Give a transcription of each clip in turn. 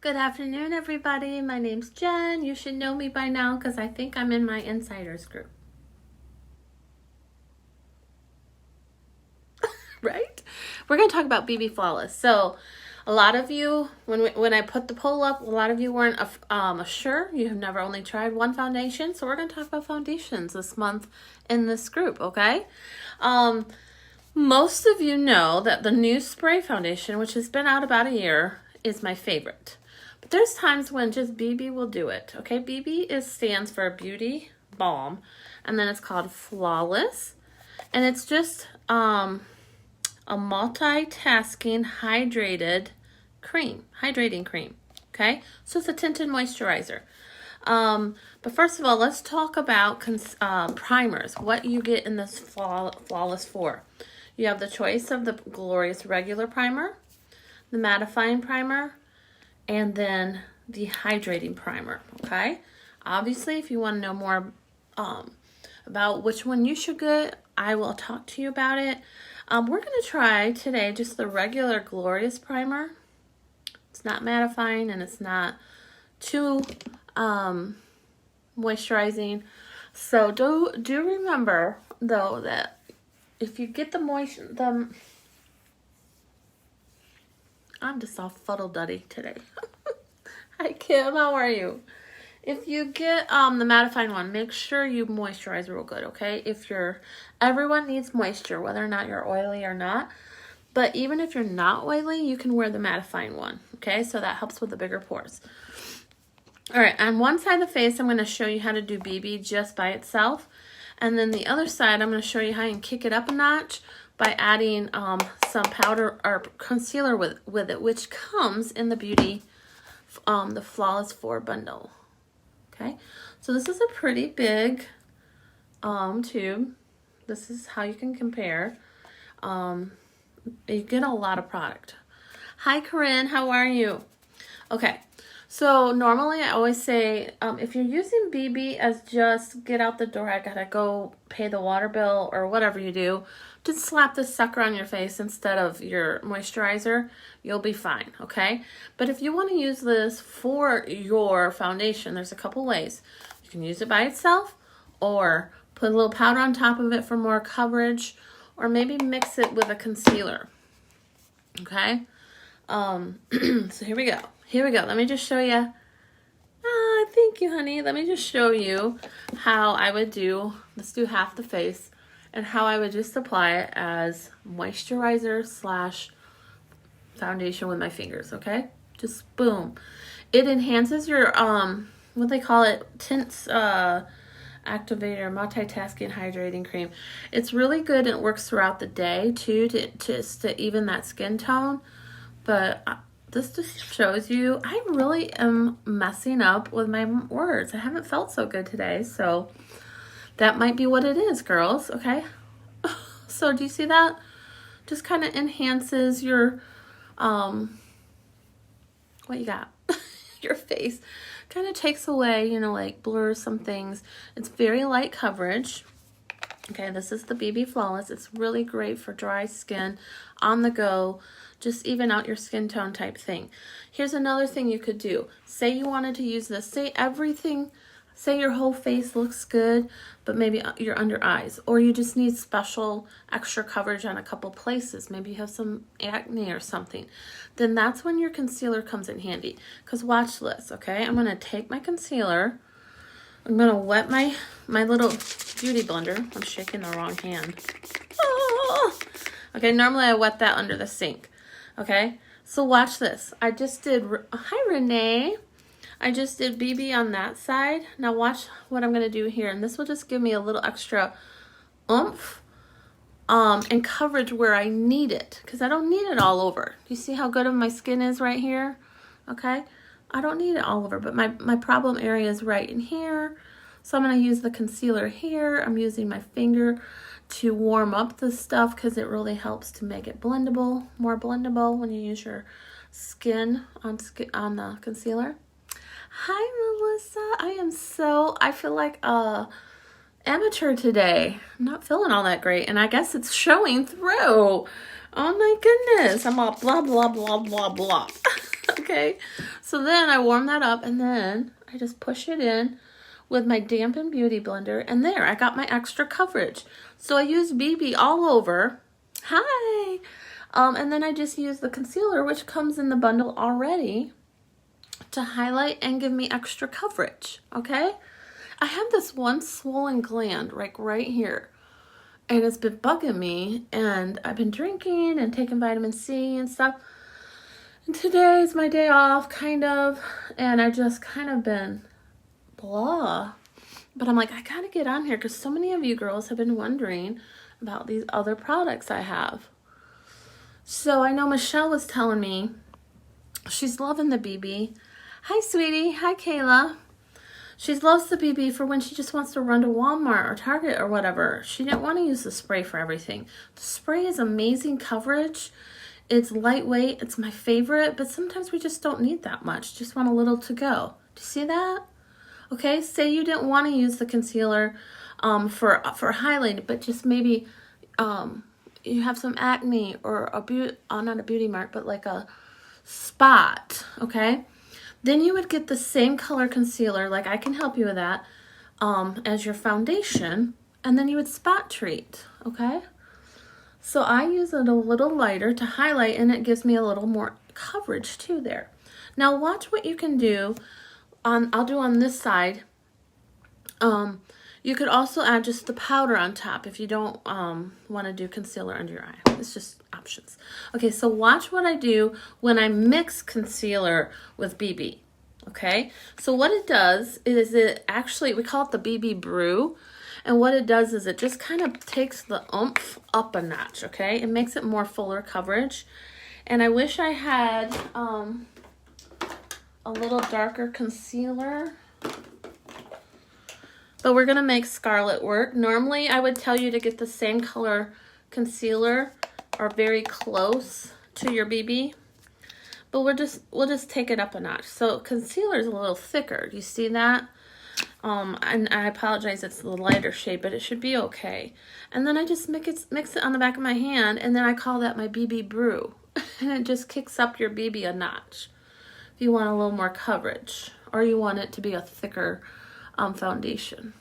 Good afternoon, everybody. My name's Jen. You should know me by now because I think I'm in my insiders group. Right? We're going to talk about BB Flawless. So, a lot of you, when I put the poll up, a lot of you weren't sure. You have never only tried one foundation. So, we're going to talk about foundations this month in this group, okay? Most of you know that the new spray foundation, which has been out about a year, is my favorite. But there's times when just BB will do it, okay? BB stands for Beauty Balm, and then it's called Flawless. And it's just a multitasking hydrating cream, okay? So it's a tinted moisturizer. But first of all, let's talk about primers, what you get in this Flawless 4. You have the choice of the Glorious Regular Primer, the Mattifying Primer, and then the Hydrating Primer, okay? Obviously, if you want to know more about which one you should get, I will talk to you about it. We're going to try today just the regular Glorious Primer. It's not mattifying and it's not too moisturizing. So do remember, though, that if you get I'm just all fuddle-duddy today. Hi, Kim. How are you? If you get the mattifying one, make sure you moisturize real good, okay? Everyone needs moisture, whether or not you're oily or not. But even if you're not oily, you can wear the mattifying one, okay? So that helps with the bigger pores. All right, on one side of the face, I'm going to show you how to do BB just by itself. And then the other side, I'm going to show you how you can kick it up a notch by adding some powder or concealer with it, which comes in the the Flawless 4 bundle. Okay, so this is a pretty big tube. This is how you can compare. You get a lot of product. Hi, Corinne. How are you? Okay, so normally I always say if you're using BB as just get out the door, I gotta go pay the water bill or whatever you do, just slap this sucker on your face instead of your moisturizer. You'll be fine, okay? But if you want to use this for your foundation, there's a couple ways. You can use it by itself or put a little powder on top of it for more coverage, or maybe mix it with a concealer, okay? So here we go. Let me just show you. Thank you, honey. Let me just show you how I would do, let's do half the face, and how I would just apply it as moisturizer / foundation with my fingers, okay? Just boom. It enhances your, what they call it, tints, activator, multitasking hydrating cream. It's really good and it works throughout the day too to even that skin tone. But this just shows you I really am messing up with my words. I haven't felt so good today, so that might be what it is, girls, okay? So do you see that? Just kind of enhances your, what you got? Your face. Kind of takes away, like blurs some things. It's very light coverage. Okay, this is the BB Flawless. It's really great for dry skin, on the go, just even out your skin tone type thing. Here's another thing you could do. Say you wanted to use this. Say your whole face looks good, but maybe your under eyes, or you just need special extra coverage on a couple places. Maybe you have some acne or something. Then that's when your concealer comes in handy. Because watch this, okay? I'm going to take my concealer. I'm going to wet my little beauty blender. I'm shaking the wrong hand. Oh! Okay, normally I wet that under the sink. Okay, so watch this. I just did, hi Renee. I just did BB on that side. Now watch what I'm going to do here. And this will just give me a little extra oomph and coverage where I need it. Because I don't need it all over. You see how good my skin is right here? Okay. I don't need it all over. But my problem area is right in here. So I'm going to use the concealer here. I'm using my finger to warm up the stuff because it really helps to make it blendable. More blendable when you use your skin on the concealer. Hi, Melissa. I feel like amateur today. I'm not feeling all that great, and I guess it's showing through. Oh my goodness, I'm all blah, blah, blah, blah, blah. Okay, so then I warm that up, and then I just push it in with my dampened beauty blender, and there, I got my extra coverage. So I use BB all over. Hi! And then I just use the concealer, which comes in the bundle already, to highlight and give me extra coverage, okay? I have this one swollen gland right here, and it's been bugging me, and I've been drinking and taking vitamin C and stuff. And today is my day off, kind of, and I just kind of been blah. But I'm like, I gotta get on here because so many of you girls have been wondering about these other products I have. So I know Michelle was telling me she's loving the BB. Hi, sweetie. Hi, Kayla. She loves the BB for when she just wants to run to Walmart or Target or whatever. She didn't want to use the spray for everything. The spray is amazing coverage. It's lightweight. It's my favorite, but sometimes we just don't need that much. Just want a little to go. Do you see that? Okay, say you didn't want to use the concealer for highlighting, but just maybe you have some acne or not a beauty mark, but like a spot, okay? Then you would get the same color concealer, like I can help you with that, as your foundation, and then you would spot treat, okay? So I use it a little lighter to highlight, and it gives me a little more coverage too there. Now watch what you can do. I'll do on this side. You could also add just the powder on top if you don't want to do concealer under your eye. It's just options. Okay, so watch what I do when I mix concealer with BB. Okay, so what it does is it actually, we call it the BB brew. And what it does is it just kind of takes the oomph up a notch, okay? It makes it more fuller coverage. And I wish I had a little darker concealer. But we're going to make Scarlet work. Normally, I would tell you to get the same color concealer or very close to your BB. But we'll just take it up a notch. So concealer is a little thicker. Do you see that? And I apologize, it's the lighter shade, but it should be okay. And then I just mix it on the back of my hand, and then I call that my BB brew. And it just kicks up your BB a notch. If you want a little more coverage, or you want it to be a thicker foundation,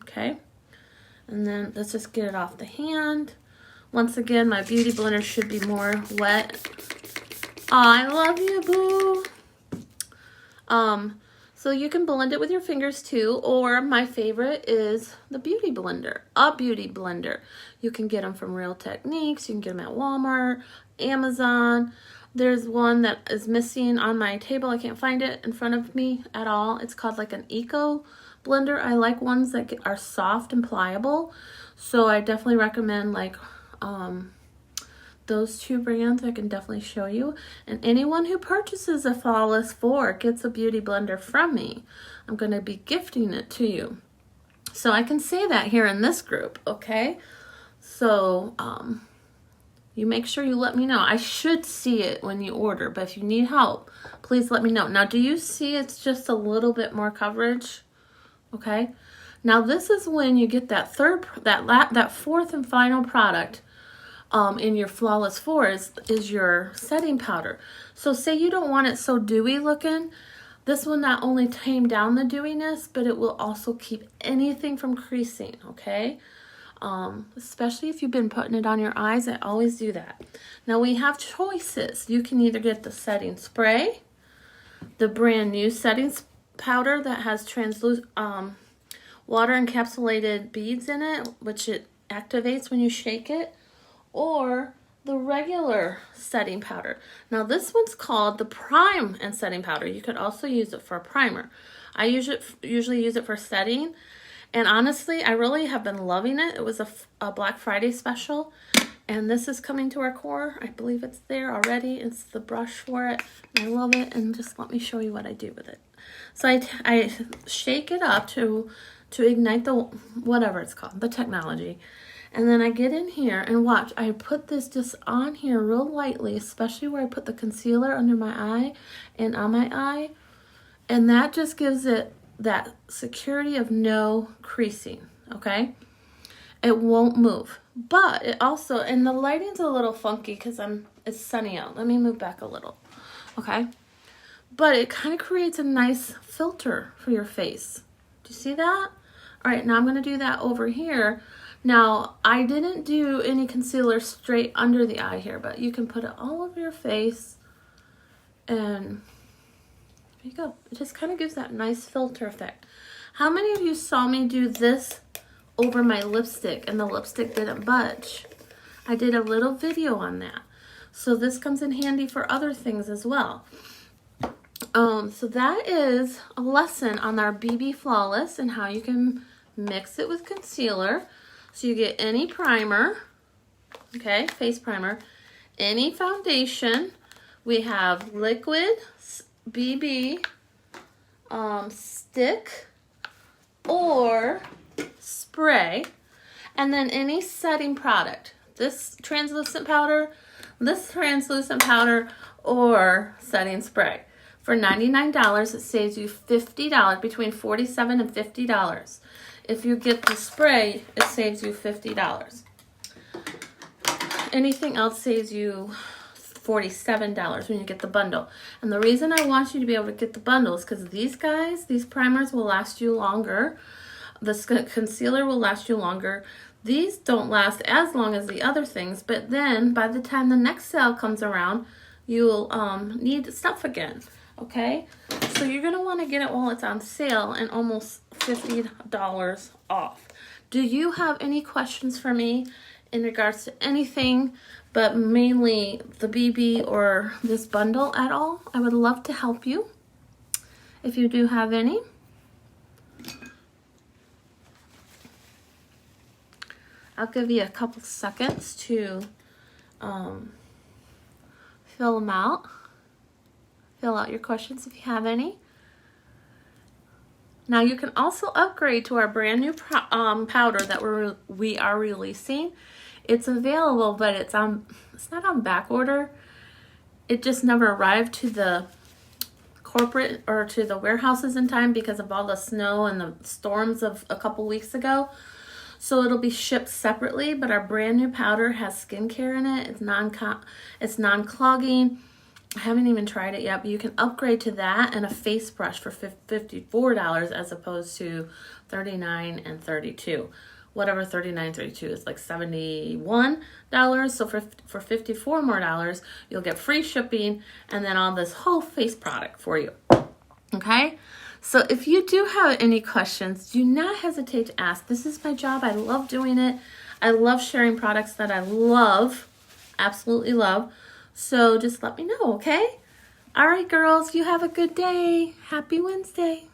okay? And then let's just get it off the hand. Once again, my beauty blender should be more wet. Oh, I love you, boo. So you can blend it with your fingers too, or my favorite is the beauty blender, a beauty blender. You can get them from Real Techniques. You can get them at Walmart, Amazon. There's one that is missing on my table. I can't find it in front of me at all. It's called like an Eco blender. I like ones that are soft and pliable. So I definitely recommend like those two brands. I can definitely show you. And anyone who purchases a Flawless 4 gets a beauty blender from me. I'm going to be gifting it to you. So I can say that here in this group, okay? So you make sure you let me know. I should see it when you order, but if you need help, please let me know. Now, do you see it's just a little bit more coverage? Okay. Now this is when you get that that fourth and final product in your Flawless 4 is your setting powder. So say you don't want it so dewy looking, this will not only tame down the dewiness, but it will also keep anything from creasing, okay? Especially if you've been putting it on your eyes, I always do that. Now we have choices. You can either get the setting spray, the brand new setting powder that has water encapsulated beads in it, which it activates when you shake it, or the regular setting powder. Now this one's called the prime and setting powder. You could also use it for a primer. I usually use it for setting, and honestly I really have been loving it. It was a Black Friday special, and this is coming to our core. I believe it's there already. It's the brush for it. I love it, and just let me show you what I do with it. So I shake it up to ignite the whatever it's called, the technology. And then I get in here and watch. I put this just on here real lightly, especially where I put the concealer under my eye and on my eye. And that just gives it that security of no creasing, okay? It won't move. But it also, and the lighting's a little funky because it's sunny out. Let me move back a little, okay? but it kind of creates a nice filter for your face. Do you see that? All right, now I'm going to do that over here. Now, I didn't do any concealer straight under the eye here, but you can put it all over your face, and there you go. It just kind of gives that nice filter effect. How many of you saw me do this over my lipstick and the lipstick didn't budge? I did a little video on that. So this comes in handy for other things as well. So that is a lesson on our BB Flawless and how you can mix it with concealer. So you get any primer, okay, face primer, any foundation. We have liquid, BB, stick, or spray, and then any setting product. This translucent powder, or setting spray. For $99, it saves you $50, between $47 and $50. If you get the spray, it saves you $50. Anything else saves you $47 when you get the bundle. And the reason I want you to be able to get the bundle is because these primers will last you longer. This concealer will last you longer. These don't last as long as the other things, but then by the time the next sale comes around, you'll need stuff again, okay? So you're gonna wanna get it while it's on sale and almost $50 off. Do you have any questions for me in regards to anything, but mainly the BB or this bundle at all? I would love to help you if you do have any. I'll give you a couple seconds to fill them out. Fill out your questions if you have any. Now you can also upgrade to our brand new powder that we are releasing. It's available, but it's not on back order. It just never arrived to the corporate or to the warehouses in time because of all the snow and the storms of a couple weeks ago. So it'll be shipped separately, but our brand new powder has skincare in it. It's non-clogging. I haven't even tried it yet, but you can upgrade to that and a face brush for $54 as opposed to $39 and $32. Whatever $39, $32 is like $71. So for $54 more, you'll get free shipping and then all this whole face product for you. Okay? So if you do have any questions, do not hesitate to ask. This is my job. I love doing it. I love sharing products that I love, absolutely love. So just let me know, okay? All right, girls, you have a good day. Happy Wednesday.